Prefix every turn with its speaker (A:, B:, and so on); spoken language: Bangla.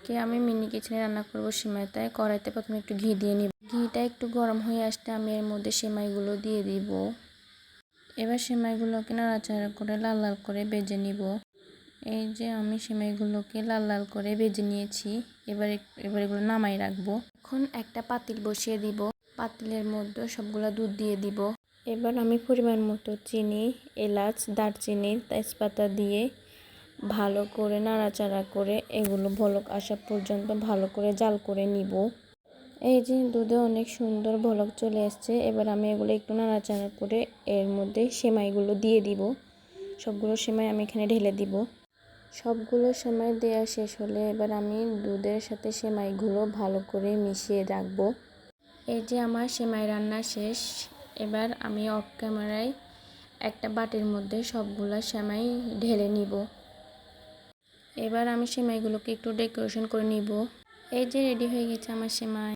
A: আজকে আমি মিনি কিচেনে রান্না করব সেমাই। তাই কড়াইতে প্রথমে একটু ঘি দিয়ে নিব। ঘিটা একটু গরম হয়ে আসলে আমি এর মধ্যে সেমাইগুলো দিয়ে দিব। এবার সেমাইগুলোকে নাড়াচাড়া করে লাল লাল করে ভেজে নিব। এই যে আমি সেমাইগুলোকে লাল লাল করে ভেজে নিয়েছি। এবার এগুলো নামাই রাখবো। এখন একটা পাতিল বসিয়ে দিব। পাতিলের মধ্যে সবগুলো দুধ দিয়ে দিব। এবার আমি পরিমাণ মতো চিনি, এলাচ, দারচিনি, তেজপাতা দিয়ে ভালো করে নাড়াচাড়া করে এগুলো বলক আসা পর্যন্ত ভালো করে জাল করে নিব। এই যে দুধে অনেক সুন্দর বলক চলে আসছে। এবার আমি এগুলো একটু নাড়াচাড়া করে এর মধ্যে সেমাইগুলো দিয়ে দিব। সবগুলো সেমাই আমি এখানে ঢেলে দিব। সবগুলো সেমাই দেওয়া শেষ হলে এবার আমি দুধের সাথে সেমাইগুলো ভালো করে মিশিয়ে রাখবো। এই যে আমার সেমাই রান্না শেষ। এবার আমি অফ ক্যামেরায় একটা বাটির মধ্যে সবগুলা সেমাই ঢেলে নিব। এবার আমি সেমাইগুলোকে একটু ডেকোরেশন করে নিব। এই যে রেডি হয়ে গেছে আমার সেমাই।